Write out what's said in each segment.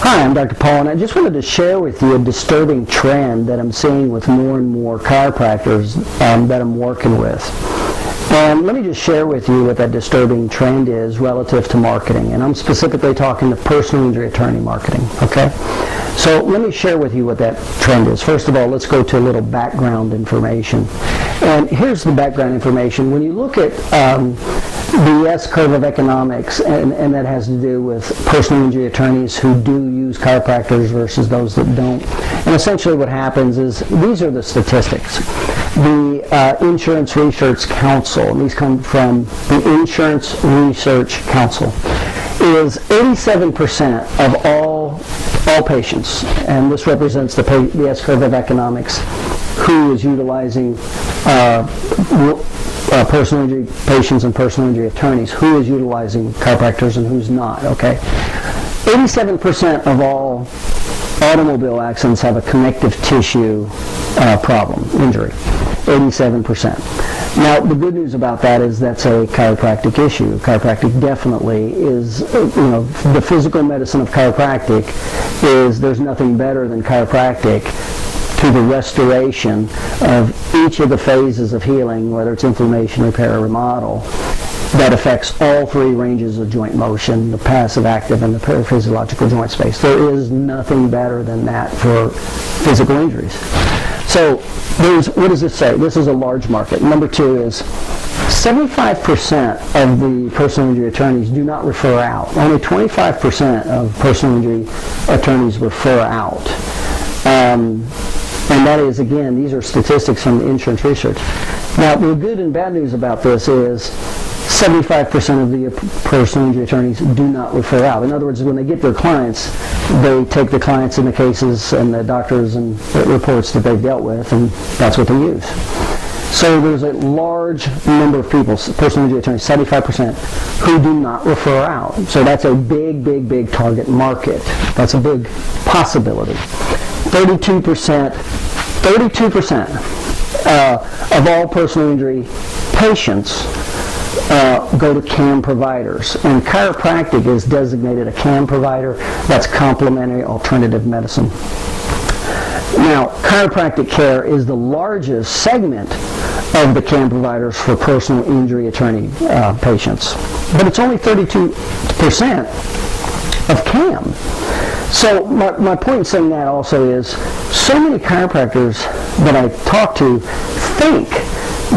Hi, I'm Dr. Paul, and I just wanted to share with you a disturbing trend that I'm seeing with more and more chiropractors that I'm working with. And let me just share with you what that disturbing trend is relative to marketing. And I'm specifically talking to personal injury attorney marketing, okay? So let me share with you what that trend is. First of all, let's go to a little background information. And here's the background information. When you look at the S-curve of economics, and that has to do with personal injury attorneys who do use chiropractors versus those that don't. And essentially what happens is, these are the statistics. The Insurance Research Council, and these come from the Insurance Research Council, is 87% of all patients, and this represents the S-curve of economics, who is utilizing personal injury patients and personal injury attorneys, who is utilizing chiropractors and who's not, okay? 87% of all automobile accidents have a connective tissue problem, injury, 87%. Now, the good news about that is that's a chiropractic issue. Chiropractic definitely is, the physical medicine of chiropractic is, there's nothing better than chiropractic to the restoration of each of the phases of healing, whether it's inflammation, repair, or remodel, that affects all three ranges of joint motion, the passive, active, and the paraphysiological joint space. There is nothing better than that for physical injuries. So, what does this say? This is a large market. Number two is 75% of the personal injury attorneys do not refer out. Only 25% of personal injury attorneys refer out. And that is, again, these are statistics from the insurance research. Now, the good and bad news about this is 75% of the personal injury attorneys do not refer out. In other words, when they get their clients, they take the clients and the cases and the doctors and the reports that they've dealt with, and that's what they use. So there's a large number of people, personal injury attorneys, 75%, who do not refer out. So that's a big, big, big target market. That's a big possibility. 32% of all personal injury patients go to CAM providers, and chiropractic is designated a CAM provider. That's complementary alternative medicine. Now, chiropractic care is the largest segment of the CAM providers for personal injury attorney patients, but it's only 32% of CAM. So my point in saying that also is, so many chiropractors that I talk to think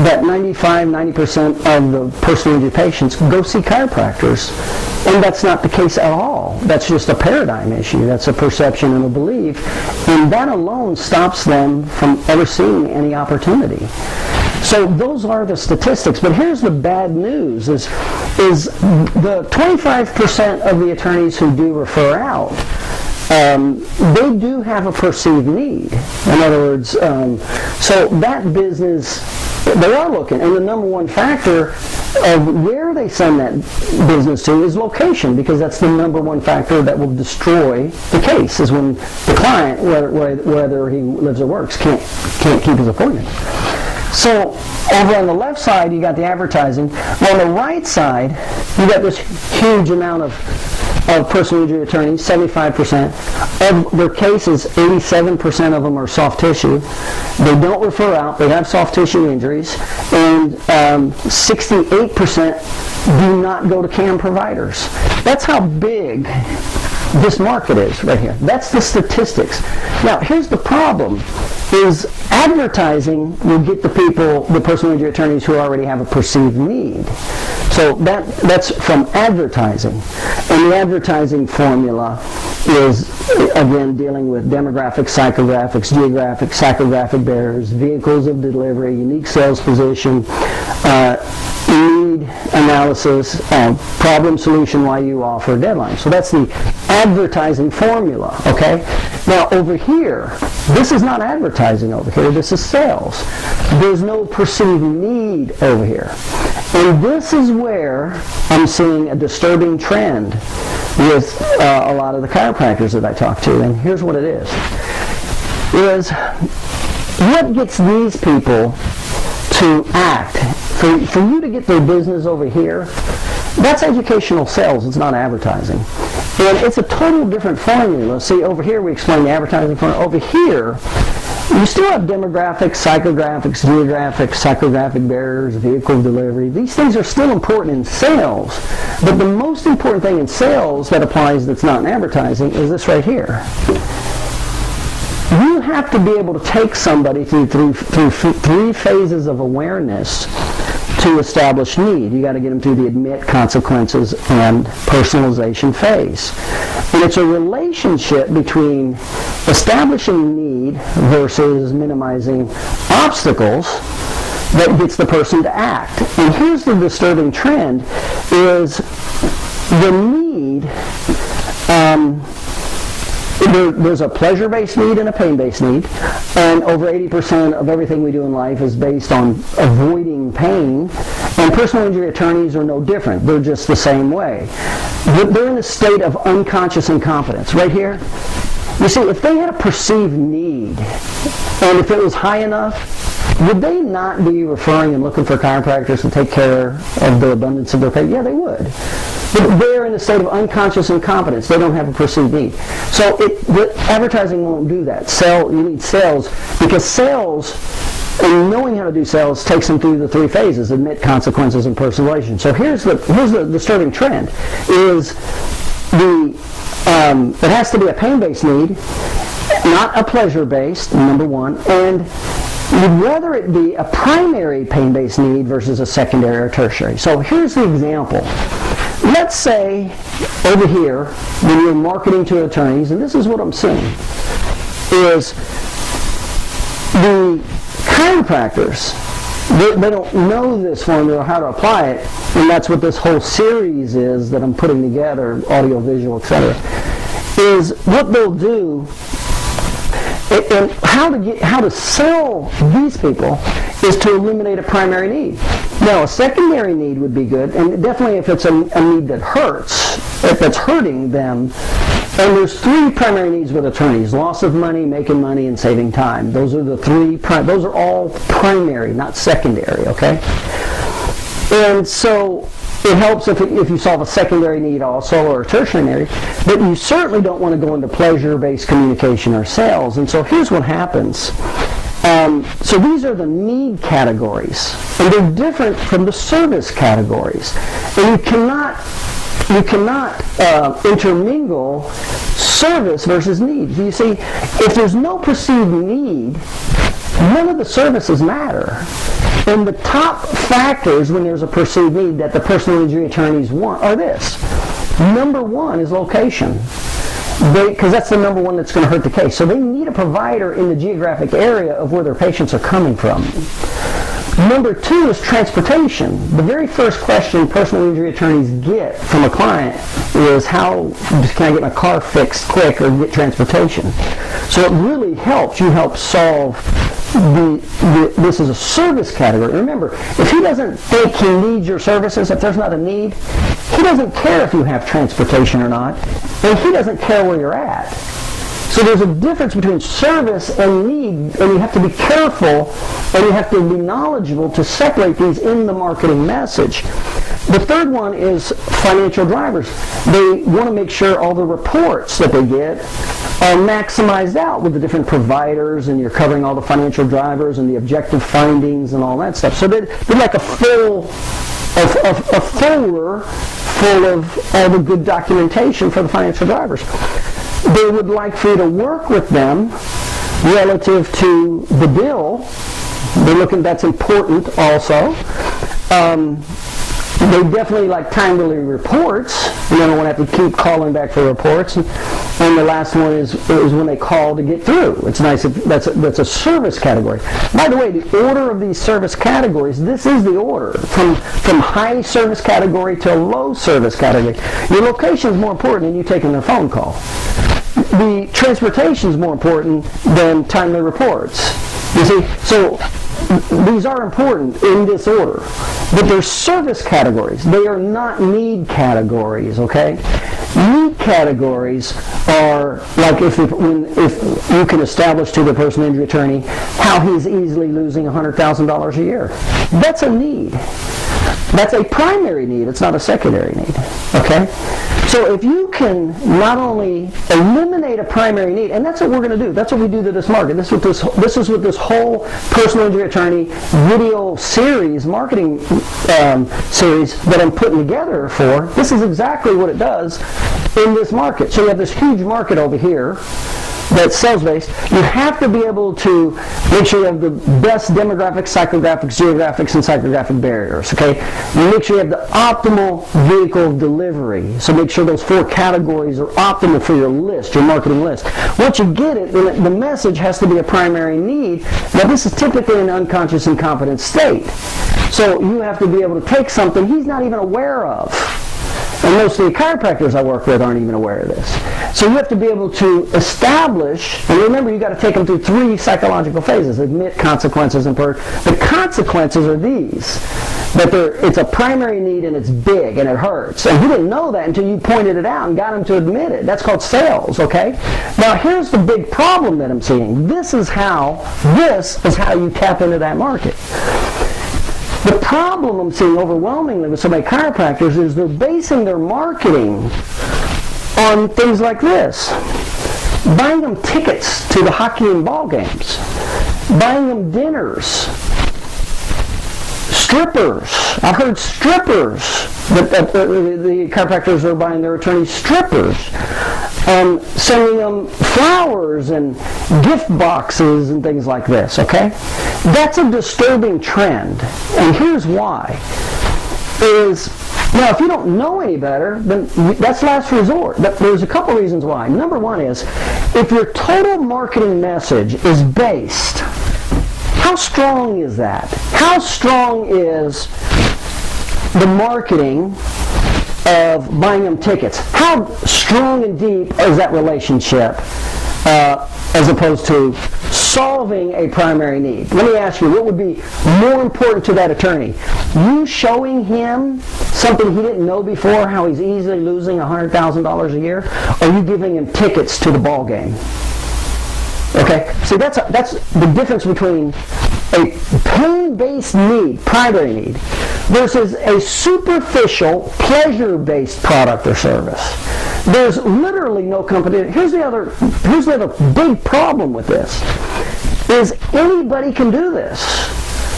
that 90% of the personal injury patients go see chiropractors, and that's not the case at all. That's just a paradigm issue. That's a perception and a belief, and that alone stops them from ever seeing any opportunity. So those are the statistics, but here's the bad news, is the 25% of the attorneys who do refer out, they do have a perceived need. In other words, so that business, they are looking, and the number one factor of where they send that business to is location, because that's the number one factor that will destroy the case, is when the client, whether he lives or works, can't keep his appointment. So over on the left side, you got the advertising. On the right side, you got this huge amount of personal injury attorneys, 75%. Of their cases, 87% of them are soft tissue. They don't refer out. They have soft tissue injuries. And 68% do not go to CAM providers. That's how big this market is right here. That's the statistics. Now, here's the problem, is advertising will get the people, the personal injury attorneys who already have a perceived need. So that's from advertising. And the advertising formula is, again, dealing with demographics, psychographics, geographic, psychographic barriers, vehicles of delivery, unique sales position, need analysis, problem solution, why you offer, deadline. So that's the advertising formula, okay? Now over here, this is not advertising over here, this is sales. There's no perceived need over here. And this is where I'm seeing a disturbing trend with a lot of the chiropractors that I talk to, and here's what it is what gets these people to act, for you to get their business over here, that's educational sales, it's not advertising. And it's a total different formula. See, over here we explain the advertising formula. Over here, you still have demographics, psychographics, geographics, psychographic barriers, vehicle delivery. These things are still important in sales, but the most important thing in sales that applies that's not in advertising is this right here. You have to be able to take somebody through three phases of awareness to establish need. You got to get them through the admit, consequences, and personalization phase. And it's a relationship between establishing need versus minimizing obstacles that gets the person to act. And here's the disturbing trend is the need, there's a pleasure-based need and a pain-based need, and over 80% of everything we do in life is based on avoiding pain, and personal injury attorneys are no different. They're just the same way. They're in a state of unconscious incompetence. Right here, you see, if they had a perceived need, and if it was high enough, would they not be referring and looking for chiropractors to take care of the abundance of their pain? Yeah, they would. But they're in a state of unconscious incompetence. They don't have a perceived need. So advertising won't do that. You need sales, because sales and knowing how to do sales takes them through the three phases: admit, consequences, and personalization. So here's the disturbing trend: is it has to be a pain-based need, not a pleasure-based. Number one, and you'd rather it be a primary pain-based need versus a secondary or tertiary. So here's the example. Let's say over here, when you're marketing to attorneys, and this is what I'm seeing, is the chiropractors, they don't know this formula or how to apply it, and that's what this whole series is that I'm putting together, audio, visual, etc., is what they'll do. And how to sell these people is to eliminate a primary need. Now, a secondary need would be good, and definitely if it's a need that hurts, if that's hurting them. And there's three primary needs with attorneys: loss of money, making money, and saving time. Those are the three. Those are all primary, not secondary. Okay. And so it helps if you solve a secondary need also, or a tertiary need, but you certainly don't want to go into pleasure-based communication or sales. And so here's what happens. So these are the need categories, and they're different from the service categories. And you cannot intermingle service versus need. You see, if there's no perceived need, none of the services matter. And the top factors when there's a perceived need that the personal injury attorneys want are this. Number one is location, because that's the number one that's going to hurt the case. So they need a provider in the geographic area of where their patients are coming from. Number two is transportation. The very first question personal injury attorneys get from a client is, how can I get my car fixed quick or get transportation? So it really helps. You help solve this is a service category. Remember, if he doesn't think he needs your services, if there's not a need, he doesn't care if you have transportation or not, and he doesn't care where you're at. So there's a difference between service and need, and you have to be careful and you have to be knowledgeable to separate these in the marketing message. The third one is financial drivers. They want to make sure all the reports that they get are maximized out with the different providers, and you're covering all the financial drivers and the objective findings and all that stuff. So they're like a folder full of all the good documentation for the financial drivers. They would like for you to work with them relative to the bill. They're looking, that's important also. They definitely like timely reports. You don't want to have to keep calling back for reports. And the last one is when they call to get through. It's nice if that's a service category. By the way, the order of these service categories, this is the order from high service category to low service category. Your location is more important than you taking their phone call. The transportation is more important than timely reports. You see, so these are important in this order, but they're service categories. They are not need categories, okay? Need categories are like if you can establish to the personal injury attorney how he's easily losing $100,000 a year. That's a need. That's a primary need. It's not a secondary need, okay? So So if you can not only eliminate a primary need, and that's what we're going to do. That's what we do to this market. This is what this whole personal injury attorney video series, marketing series that I'm putting together for. This is exactly what it does in this market. So you have this huge market over here that's sales-based. You have to be able to make sure you have the best demographics, psychographics, geographics, and psychographic barriers, okay? You make sure you have the optimal vehicle of delivery. So make sure those 4 categories are optimal for your list, your marketing list. Once you get it, then the message has to be a primary need. Now, this is typically an unconscious incompetent state. So you have to be able to take something he's not even aware of. And most of the chiropractors I work with aren't even aware of this. So you have to be able to establish, and remember, you've got to take them through 3 psychological phases: admit, consequences, and purge. The consequences are these: that it's a primary need and it's big and it hurts. And he didn't know that until you pointed it out and got him to admit it. That's called sales, okay? Now here's the big problem that I'm seeing. This is how you tap into that market. The problem I'm seeing overwhelmingly with so many chiropractors is they're basing their marketing on things like this. Buying them tickets to the hockey and ball games. Buying them dinners. Strippers. I've heard strippers. The chiropractors are buying their attorneys strippers. Sending them flowers and gift boxes and things like this, okay? That's a disturbing trend. And here's why. Now, if you don't know any better, then that's last resort. There's a couple reasons why. Number one is, if your total marketing message is based, how strong is that? How strong is the marketing of buying them tickets? How strong and deep is that relationship as opposed to solving a primary need? Let me ask you, what would be more important to that attorney? You showing him something he didn't know before, how he's easily losing $100,000 a year, or you giving him tickets to the ball game? Okay, see, that's the difference between a pain-based need, primary need, versus a superficial, pleasure-based product or service. There's literally no competition. Here's the other big problem with this, is anybody can do this.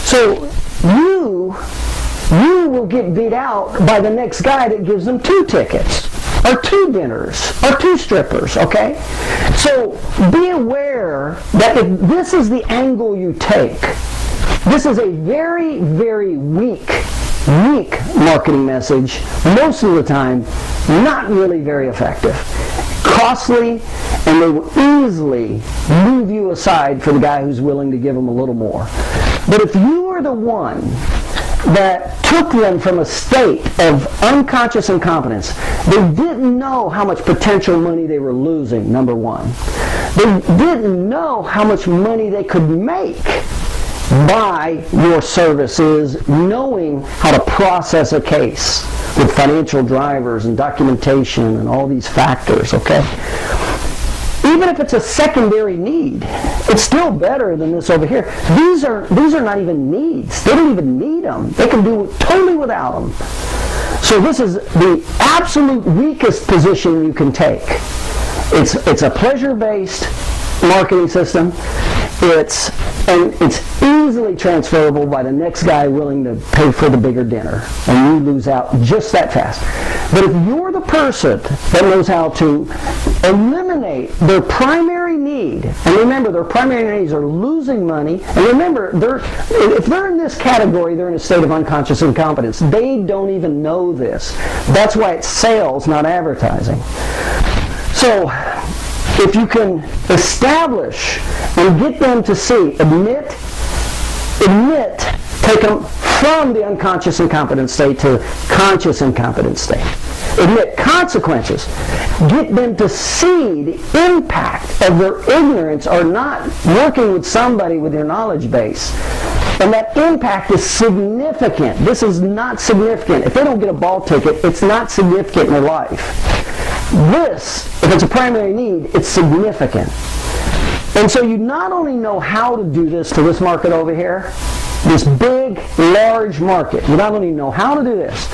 So you will get beat out by the next guy that gives them 2 tickets, or 2 dinners, or 2 strippers, okay? So be aware that if this is the angle you take, this is a very, very weak marketing message, most of the time not really very effective, costly, and they will easily move you aside for the guy who's willing to give them a little more. But if you are the one that took them from a state of unconscious incompetence, they didn't know how much potential money they were losing, number one. They didn't know how much money they could make by your services, knowing how to process a case with financial drivers and documentation and all these factors, okay? Even if it's a secondary need, it's still better than this over here. These are not even needs. They don't even need them. They can do it totally without them. So this is the absolute weakest position you can take. It's a pleasure-based marketing system. It's easily transferable by the next guy willing to pay for the bigger dinner, and you lose out just that fast. But if you're the person that knows how to eliminate their primary need, and remember, their primary needs are losing money, and remember, if they're in this category, they're in a state of unconscious incompetence. They don't even know this. That's why it's sales, not advertising. So if you can establish and get them to see, admit, take them from the unconscious incompetent state to conscious incompetent state. Admit consequences. Get them to see the impact of their ignorance or not working with somebody with your knowledge base. And that impact is significant. This is not significant. If they don't get a ball ticket, it's not significant in their life. This, if it's a primary need, it's significant. And so you not only know how to do this to this market over here, This big, large market. You not only know how to do this,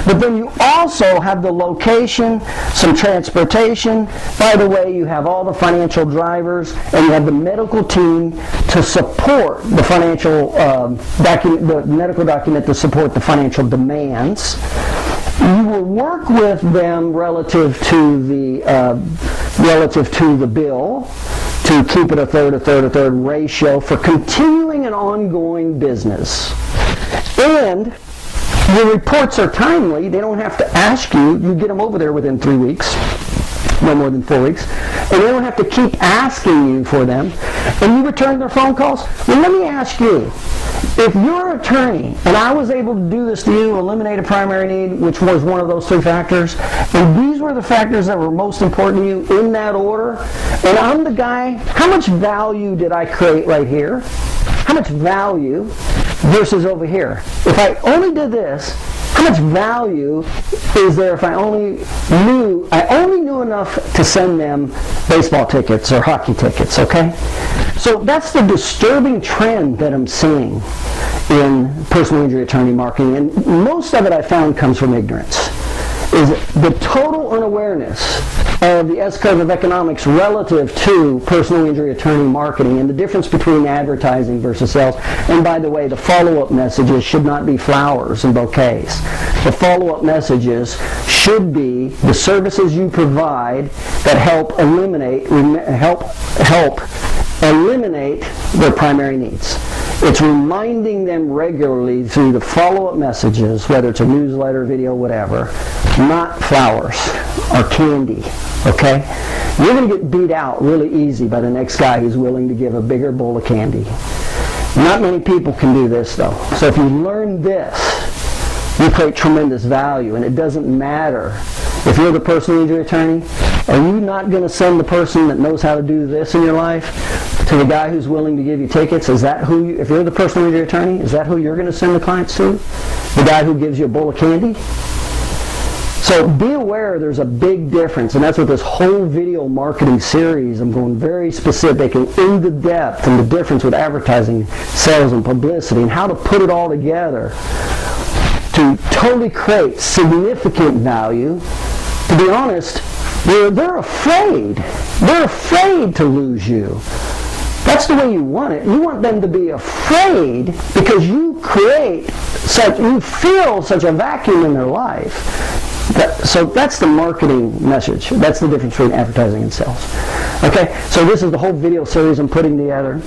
but then you also have the location, some transportation. By the way, you have all the financial drivers, and you have the medical team to support the financial the medical document to support the financial demands. You will work with them relative to the bill, to keep it a third ratio for continuing and ongoing business. And your reports are timely. They don't have to ask you. You get them over there within 3 weeks, no more than 4 weeks. And they don't have to keep asking you for them. And you return their phone calls. Well, let me ask you, if you're an attorney and I was able to do this to you, eliminate a primary need, which was one of those 3 factors, and these were the factors that were most important to you in that order, and I'm the guy, how much value did I create right here? How much value versus over here? If I only did this, how much value is there if I only knew enough to send them baseball tickets or hockey tickets, okay? So that's the disturbing trend that I'm seeing in personal injury attorney marketing, and most of it I found comes from ignorance. Is the total unawareness of the S-curve of economics relative to personal injury attorney marketing and the difference between advertising versus sales. And by the way, the follow-up messages should not be flowers and bouquets. The follow-up messages should be the services you provide that help eliminate their primary needs. It's reminding them regularly through the follow-up messages, whether it's a newsletter, video, whatever, not flowers or candy, okay? You're going to get beat out really easy by the next guy who's willing to give a bigger bowl of candy. Not many people can do this, though. So if you learn this, you create tremendous value, and it doesn't matter. If you're the personal injury attorney, are you not going to send the person that knows how to do this in your life to the guy who's willing to give you tickets? Is that who if you're the personal injury attorney, is that who you're going to send the clients to? The guy who gives you a bowl of candy? So be aware there's a big difference, and that's what this whole video marketing series, I'm going very specific and into depth in the difference with advertising, sales, and publicity, and how to put it all together to totally create significant value. To be honest, they're afraid. They're afraid to lose you. That's the way you want it. You want them to be afraid because you feel such a vacuum in their life. So that's the marketing message. That's the difference between advertising and sales. Okay, so this is the whole video series I'm putting together,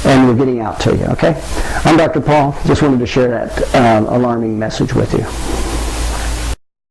and we're getting out to you. Okay, I'm Dr. Paul. Just wanted to share that alarming message with you.